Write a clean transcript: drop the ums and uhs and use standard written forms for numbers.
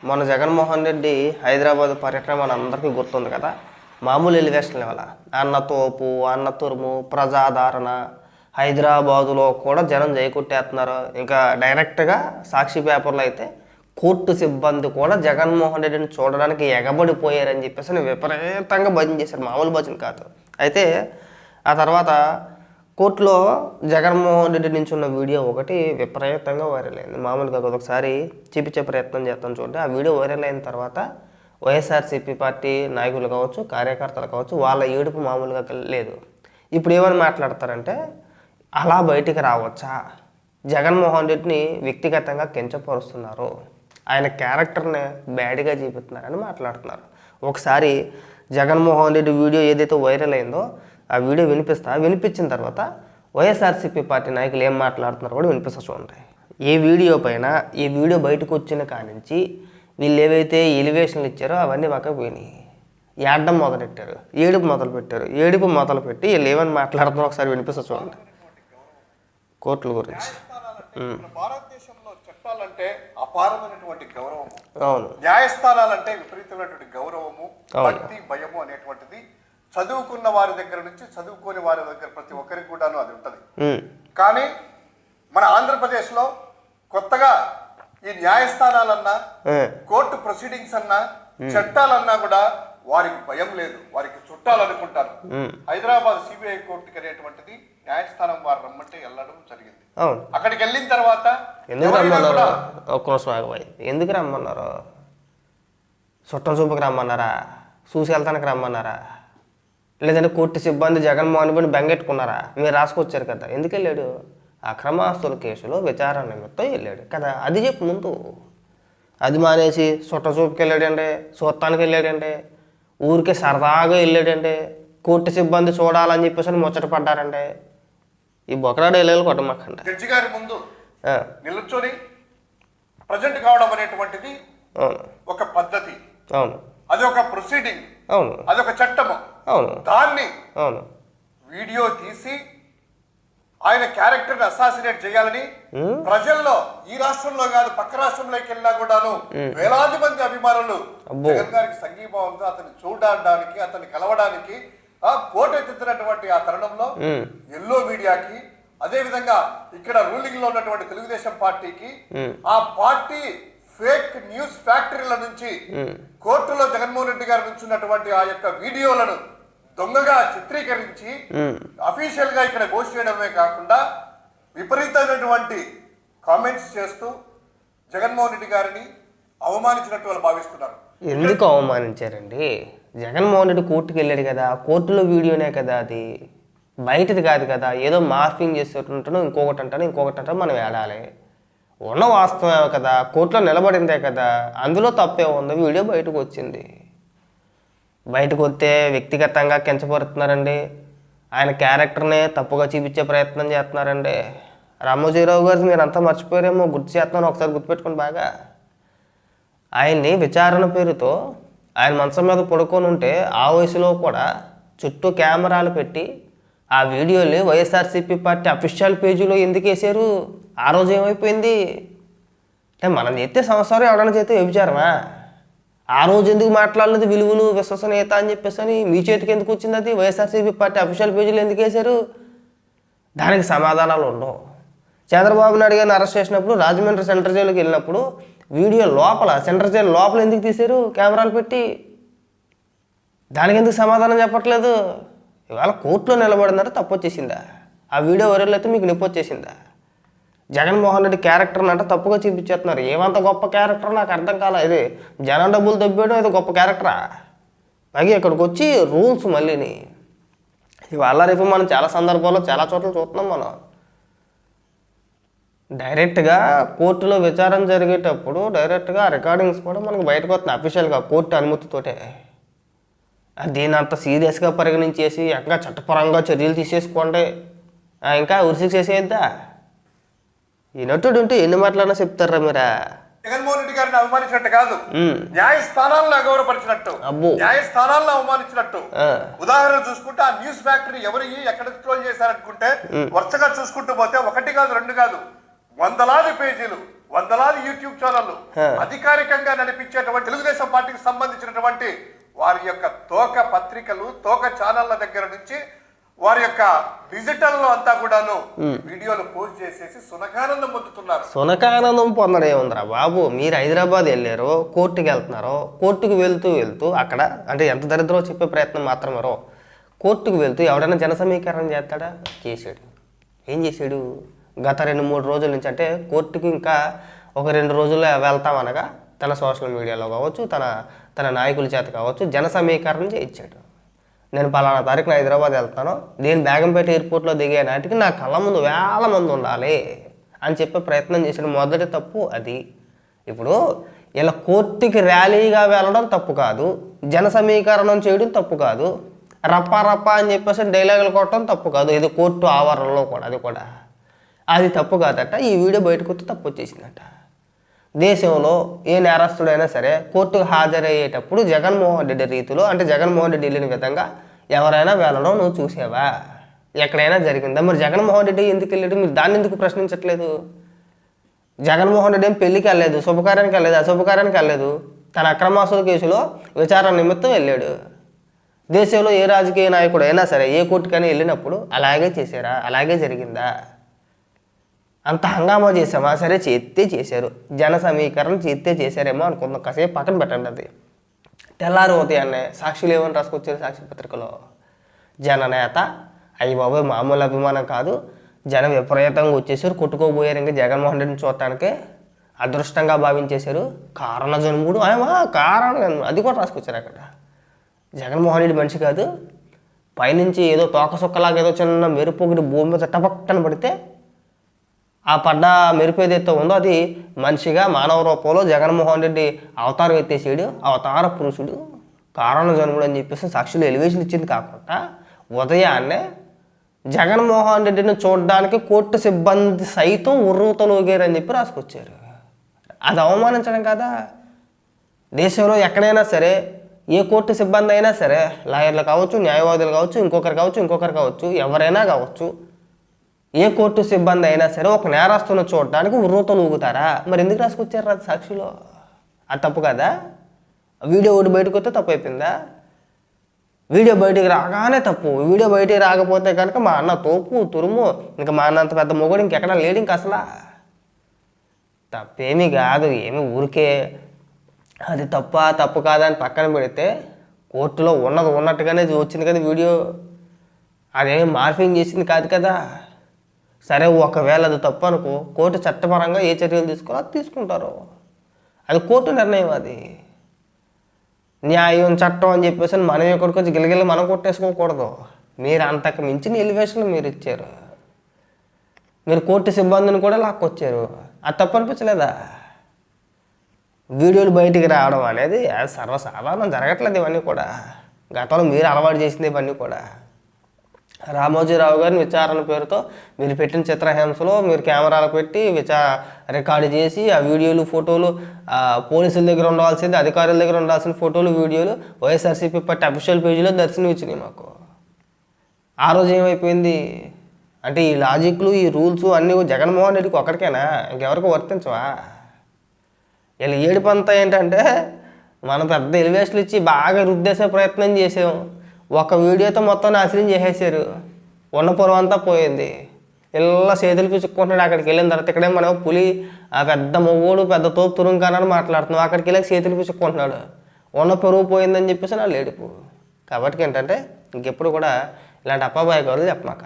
మన జగన్మోహన్ రెడ్డి హైదరాబాద్ పర్యటన మనందరికీ గుర్తుంది కదా. మామూలు ఎలివేషన్ లెవెల అన్న తోపు, అన్న తురుము, ప్రజాదరణ, హైదరాబాదులో కూడా జనం జైకొట్టేస్తున్నారు. ఇంకా డైరెక్ట్గా సాక్షి పేపర్లో అయితే కోర్టు సిబ్బంది కూడా జగన్మోహన్ రెడ్డిని చూడడానికి ఎగబడిపోయారని చెప్పేసి విపరీతంగా భజన చేశారు. మామూలు భజన కాదు. అయితే ఆ తర్వాత కోర్టులో జగన్మోహన్ రెడ్డి నుంచి ఉన్న వీడియో ఒకటి విపరీతంగా వైరల్ అయింది. మామూలుగా ఒకసారి చూపించే ప్రయత్నం చేస్తాను చూడండి. ఆ వీడియో వైరల్ అయిన తర్వాత వైఎస్ఆర్సీపీ పార్టీ నాయకులు కావచ్చు, కార్యకర్తలు కావచ్చు, వాళ్ళ ఏడుపు మామూలుగా లేదు. ఇప్పుడు ఏమని మాట్లాడతారంటే, అలా బయటికి రావచ్చా, జగన్మోహన్ రెడ్డిని వ్యక్తిగతంగా కించపరుస్తున్నారు, ఆయన క్యారెక్టర్ని బ్యాడ్గా చూపిస్తున్నారని మాట్లాడుతున్నారు. ఒకసారి జగన్మోహన్ రెడ్డి వీడియో ఏదైతే వైరల్ అయిందో ఆ వీడియో వినిపించిన తర్వాత వైఎస్ఆర్సీపీ పార్టీ నాయకులు ఏం మాట్లాడుతున్నారో కూడా వినిపిస్తా చూడండి. ఈ వీడియో బయటకు వచ్చిన కానించి వీళ్ళు ఏవైతే ఎలివేషన్లు ఇచ్చారో అవన్నీ పక్కకు పోయినాయి. ఏడడం మొదలెట్టారు, ఏడుపు మొదలుపెట్టి వీళ్ళు ఏమని మాట్లాడుతున్నారో ఒకసారి వినిపిస్తా చూడండి. కోర్టుల గురించి భారతదేశంలో చట్టాలంటే అపారమైనటువంటి గౌరవము, అవును, న్యాయస్థానాలంటే విపరీతమైనటువంటి గౌరవము, భక్తి, భయము అనేటువంటిది చదువుకున్న వారి దగ్గర నుంచి చదువుకోని వారి దగ్గర ప్రతి ఒక్కరికి కూడాను అది ఉంటది. కానీ మన ఆంధ్రప్రదేశ్ లో కొత్తగా ఈ న్యాయస్థానాలన్నా, కోర్టు ప్రొసీడింగ్స్ అన్నా, చట్టాలన్నా కూడా వారికి భయం లేదు, వారికి చుట్టాలనుకుంటారు. హైదరాబాద్ సిబిఐ కోర్టుకి అనేటువంటిది న్యాయస్థానం వారు రమ్మంటే వెళ్ళడం జరిగింది. అక్కడికి వెళ్ళిన తర్వాత ఎందుకు రమ్మన్నారు? చుట్టం చూపుకి రమ్మన్నారా? చూసి వెళ్తానికి రమ్మన్నారా? లేదంటే కోర్టు సిబ్బంది జగన్మోహన్ రెడ్డిని బెంగెట్టుకున్నారా? మీరు రాసుకొచ్చారు కదా. ఎందుకు వెళ్ళాడు? అక్రమాస్తుల కేసులో విచారణ నిమిత్తం వెళ్ళాడు కదా. అది చెప్పు ముందు. అది మానేసి చుట్ట చూపుకి వెళ్ళాడంటే, చూడటానికి వెళ్ళాడంటే, ఊరికే సరదాగా వెళ్ళాడంటే, కోర్టు సిబ్బంది చూడాలని చెప్పేసి ముచ్చట పడ్డారంటే, ఈ బొకరాడు వెళ్ళాలి కొట్టమాకండి. జడ్జి గారి ముందు నిల్చొని ప్రజెంట్ కావడం అనేటువంటిది ఒక పద్ధతి, అవును, అది ఒక ప్రొసీడింగ్, అవును, అదొక చట్టము. అవును, దాన్ని అవును, వీడియో తీసి ఆయన క్యారెక్టర్ ని అసాసినేట్ చేయాలని ప్రజల్లో, ఈ రాష్ట్రంలో కాదు పక్క రాష్ట్రంలోకి వెళ్ళినా కూడాను వేలాది మంది అభిమానులు జగన్ గారికి సంఘీభావంతో అతన్ని చూడడానికి, అతన్ని కలవడానికి కోట ఎత్తుతున్నటువంటి ఆ తరుణంలో ఎల్లో మీడియాకి, అదే విధంగా ఇక్కడ రూలింగ్ లో ఉన్నటువంటి తెలుగుదేశం పార్టీకి, ఆ పార్టీ ఫేక్ న్యూస్ ఫ్యాక్టరీల నుంచి కోర్టులో జగన్మోహన్ రెడ్డి గారి నుంచి ఉన్నటువంటి ఆ యొక్క వీడియోలను దొంగగా చిత్రీకరించి అఫీషియల్ గా ఇక్కడ పోస్ట్ చేయడమే కాకుండా విపరీతమైనటువంటి కామెంట్స్ చేస్తూ జగన్మోహన్ రెడ్డి గారిని అవమానించినట్టు వాళ్ళు భావిస్తున్నారు. ఎందుకు అవమానించారండి? జగన్మోహన్ రెడ్డి కోర్టుకు వెళ్ళాడు కదా, కోర్టులో వీడియోనే కదా, అది బయటది కాదు కదా. ఏదో మార్ఫింగ్ చేసేటంటాను, ఇంకొకటి అంటాను, మనం ఏడాలి. ఉన్న వాస్తవమే కదా, కోర్టులో నిలబడిందే కదా, అందులో తప్పే ఉంది. వీడియో బయటకు వచ్చింది. బయటకు వస్తే వ్యక్తిగతంగా కించపరుస్తున్నారండి, ఆయన క్యారెక్టర్ని తప్పుగా చూపించే ప్రయత్నం చేస్తున్నారండి. రామోజీరావు గారు మీరంతా మర్చిపోయారేమో, గుర్తు చేస్తున్నాను, ఒకసారి గుర్తుపెట్టుకుని బాగా. ఆయన్ని విచారణ పేరుతో ఆయన మంచం మీద పడుకొని ఉంటే ఆ వయసులో కూడా చుట్టూ కెమెరాలు పెట్టి ఆ వీడియోలు వైఎస్ఆర్సీపీ పార్టీ అఫీషియల్ పేజీలో ఎందుకు వేసారు? ఆ రోజు ఏమైపోయింది అంటే, మనం చేస్తే సంవత్సరం ఎవరైనా చేస్తే వ్యభిచారమా? ఆ రోజు ఎందుకు మాట్లాడలేదు? విలువలు, విశ్వసనీయత అని చెప్పేసి అని మీ చేతికి ఎందుకు వచ్చింది? అది వైఎస్ఆర్సీపీ పార్టీ అఫీషియల్ పేజీలో ఎందుకు వేశారు? దానికి సమాధానాలు ఉండవు. చంద్రబాబు నాయుడు గారిని అరెస్ట్ చేసినప్పుడు రాజమండ్రి సెంట్రల్ జైలుకి వెళ్ళినప్పుడు వీడియో లోపల, సెంట్రల్ జైలు లోపల ఎందుకు తీశారు కెమెరాలు పెట్టి? దానికి ఎందుకు సమాధానం చెప్పట్లేదు? ఇవాళ కోర్టులో నిలబడిందంటే తప్పు వచ్చేసిందా? ఆ వీడియో వైరల్ అయితే మీకు నొప్పి వచ్చేసిందా? జగన్మోహన్ రెడ్డి క్యారెక్టర్ని అంటే తప్పుగా చూపించేస్తున్నారు. ఏమంత గొప్ప క్యారెక్టర్ నాకు అర్థం కాల. ఇది జనం డబ్బులు దొబ్బేయడం ఇది గొప్ప క్యారెక్టరా? అలాగే ఇక్కడికి వచ్చి రూల్స్ మళ్ళీని ఇవాళ రేపు మనం చాలా సందర్భాల్లో చాలా చోట్ల చూస్తున్నాం. మనం డైరెక్ట్గా కోర్టులో విచారణ జరిగేటప్పుడు డైరెక్ట్గా రికార్డింగ్స్ కూడా మనకు బయటకు వస్తున్నాయి అఫీషియల్గా కోర్టు అనుమతితోటే. దీన్ని అంత సీరియస్గా పరిగణించేసి ఇంకా చట్టపరంగా చర్యలు తీసేసుకోండి, ఇంకా ఉరిశిక్ష చేసేద్దా? ఈ నటుడు ఉంటే ఎన్ని మాట్లాడినా చెప్తారా మీరా? జగన్మోహన్ రెడ్డి గారిని అవమానించినట్టు కాదు, న్యాయస్థానాలను అగౌరవపరిచినట్టు, న్యాయస్థానాలను అవమానించినట్టు. ఉదాహరణ చూసుకుంటే ఆ న్యూస్ ఫ్యాక్టరీ ఎవరు ఎక్కడ స్క్రోల్ చేశారనుకుంటే వరుసగా చూసుకుంటూ పోతే ఒకటి కాదు, రెండు కాదు, వందలాది పేజీలు, వందలాది యూట్యూబ్ ఛానళ్లు అధికారికంగా నడిపించేటువంటి తెలుగుదేశం పార్టీకి సంబంధించినటువంటి వారి యొక్క తోక పత్రికలు తోక ఛానళ్ల దగ్గర నుంచి వారి యొక్క డిజిటల్ లో అంతా కూడాను వీడియోలు పోస్ట్ చేసేసి సునకానందం పొందుతున్నారు. సునకానందం పొందడం ఏముందిరా బాబు, మీరు హైదరాబాద్ వెళ్ళారు, కోర్టుకి వెళ్తున్నారు, కోర్టుకు వెళ్తూ అక్కడ అంటే ఎంత దరిద్రమో చెప్పే ప్రయత్నం మాత్రమే రో. కోర్టుకు వెళ్తూ ఎవడైనా జన సమీకరణ చేస్తాడా? చేశాడు. ఏం చేశాడు? గత 2-3 రోజుల నుంచి అంటే కోర్టుకు ఇంకా ఒక 2 రోజుల్లో వెళ్తామనగా తన సోషల్ మీడియాలో కావచ్చు తన నాయకుల చేత కావచ్చు జన సమీకరణ చేయించాడు. నేను పలానా తారీఖున హైదరాబాద్ వెళ్తాను, నేను బేగంపేట ఎయిర్పోర్ట్లో దిగే నాటికి నా కళ్ళ ముందు వేల మంది ఉండాలి అని చెప్పే ప్రయత్నం చేసిన మొదటి తప్పు అది. ఇప్పుడు ఇలా కోర్టుకి ర్యాలీగా వెళ్ళడం తప్పు కాదు, జన సమీకరణం చేయడం తప్పు కాదు, రప్ప అని చెప్పేసి డైలాగులు కొట్టడం తప్పు కాదు. ఇది కోర్టు ఆవరణలో కూడా అది తప్పు కాదట. ఈ వీడియో బయటకు వస్తే తప్పు వచ్చేసిందట. దేశంలో ఏ నేరస్తుడైనా సరే కోర్టుకు హాజరయ్యేటప్పుడు జగన్మోహన్ రెడ్డి రీతిలో అంటే జగన్మోహన్ రెడ్డి వెళ్ళిన విధంగా ఎవరైనా వెళ్ళడం నువ్వు చూసావా? ఎక్కడైనా జరిగిందా? మరి జగన్మోహన్ రెడ్డి ఎందుకు వెళ్ళాడు? మీరు దాన్ని ఎందుకు ప్రశ్నించట్లేదు? జగన్మోహన్ రెడ్డి ఏం పెళ్లికి వెళ్ళలేదు, శుభకార్యానికి వెళ్ళలేదు, అశుభకార్యానికి వెళ్ళలేదు. తన అక్రమాస్తుల కేసులో విచారణ నిమిత్తం వెళ్ళాడు. దేశంలో ఏ రాజకీయ నాయకుడు అయినా సరే ఏ కోర్టుకైనా వెళ్ళినప్పుడు అలాగే చేశారా? అలాగే జరిగిందా? అంత హంగామా చేసామా? సరే చేస్తే చేశారు, జన సమీకరణ చేస్తే చేశారేమో అనుకుందాం, కాసేపు పక్కన పెట్టండి. అది తెల్లారి ఉదయాన్నే సాక్షులు ఏమని రాసుకొచ్చారు సాక్షి పత్రికలో? జననేత అయ్యి బాబోయ్ మామూలు అభిమానం కాదు, జనం విపరీతంగా వచ్చేసారు, కొట్టుకోబోయారు, ఇంకా జగన్మోహన్ రెడ్డిని చూడటానికి అదృష్టంగా భావించేశారు, కారణ జన్ముడు కారణం అది కూడా రాసుకొచ్చారు. అక్కడ జగన్మోహన్ రెడ్డి మనిషి కాదు, పైనుంచి ఏదో తోక సుక్కలాగా ఏదో చిన్న మెరుపు ఒకటి భూమి మీద టపక్కన పడితే ఆ పడ్డ మెరుపు ఏదైతే ఉందో అది మనిషిగా మానవ రూపంలో జగన్మోహన్ రెడ్డి అవతారం ఎత్తేసాడు, అవతార పురుషుడు, కారణ జన్ముడు అని చెప్పేసి సాక్షులు ఎలివేషన్ ఇచ్చింది కాకుండా ఉదయాన్నే జగన్మోహన్ రెడ్డిని చూడడానికి కోర్టు సిబ్బంది సైతం ఉర్రూతలోగారని చెప్పి రాసుకొచ్చారు. అది అవమానించడం కదా? దేశంలో ఎక్కడైనా సరే ఏ కోర్టు సిబ్బంది అయినా సరే, లాయర్లు కావచ్చు, న్యాయవాదులు కావచ్చు, ఇంకొకరు కావచ్చు, ఎవరైనా కావచ్చు, ఏ కోర్టు సిబ్బంది అయినా సరే ఒక నేరస్తును చూడడానికి ఉర్రూతలు ఊగుతారా? మరి ఎందుకు రాసుకొచ్చారు అది సాక్షిలో? అది తప్పు కదా? వీడియో ఒకటి బయటకు వస్తే తప్పు అయిపోయిందా? వీడియో బయటికి రాగానే తప్పు. వీడియో బయటికి రాకపోతే కనుక మా అన్న తోపు తురుము, ఇంకా మా అన్నంత పెద్ద మొగుడు ఇంకెక్కడ లేడు ఇంక అసలు. తప్పేమీ కాదు, ఏమి ఊరికే అది తప్పు కాదా అని పక్కన పెడితే కోర్టులో ఉన్నట్టుగానే వచ్చింది కదా వీడియో. అదేమి మార్ఫింగ్ చేసింది కాదు కదా. సరే ఒకవేళ అది తప్పు అనుకో, కోర్టు చట్టపరంగా ఏ చర్యలు తీసుకోవాలో అది తీసుకుంటారు. అది కోర్టు నిర్ణయం. అది న్యాయం చట్టం అని చెప్పేసి మనం ఎక్కడికి వచ్చి గిలగిల మనం కొట్టేసుకోకూడదు. మీరు అంతకు మించిన ఎలివేషన్ మీరు ఇచ్చారు. మీరు కోర్టు సిబ్బందిని కూడా లాక్కొచ్చారు. అది తప్పు అనిపించలేదా? వీడియోలు బయటికి రావడం అనేది అది సర్వసాధారణం, జరగట్లేదు ఇవన్నీ కూడా. గతంలో మీరు అలవాటు చేసింది ఇవన్నీ కూడా. రామోజీరావు గారిని విచారణ పేరుతో మీరు పెట్టిన చిత్రహింసలో మీరు కెమెరాలు పెట్టి రికార్డు చేసి ఆ వీడియోలు ఫోటోలు పోలీసుల దగ్గర ఉండాల్సింది, అధికారుల దగ్గర ఉండాల్సిన ఫోటోలు వీడియోలు వైఎస్ఆర్సీపీ పార్టీ అఫీషియల్ పేజీలో దర్శనం ఇచ్చినాయి మాకు. ఆ రోజు ఏమైపోయింది అంటే ఈ లాజిక్లు ఈ రూల్స్ అన్నీ జగన్మోహన్ రెడ్డికి ఒక్కడికేనా? ఇంకెవరికి వర్తించవా? వీళ్ళు ఏడుపంతా ఏంటంటే మనం పెద్ద ఎలివేషన్లు ఇచ్చి బాగా రుద్దేసే ప్రయత్నం చేసాం. ఒక వీడియోతో మొత్తం నాశనం చేసేసారు. ఉన్న పొలం అంతా పోయింది. ఇలా చేతులు పిచ్చుకుంటున్నాడు. అక్కడికి వెళ్ళిన తర్వాత ఇక్కడే మనం పులి ఆ పెద్ద మొవ్వుడు పెద్ద తోపు తురుంకానని మాట్లాడుతున్నాం. అక్కడికి వెళ్ళి చేతులు పిచ్చుకుంటున్నాడు. ఉన్న పొరుగు పోయిందని చెప్పేసి నా లేడుపు. కాబట్టి ఏంటంటే ఇంకెప్పుడు కూడా ఇలాంటి అప్పాబాయి గారు చెప్పమాకండి.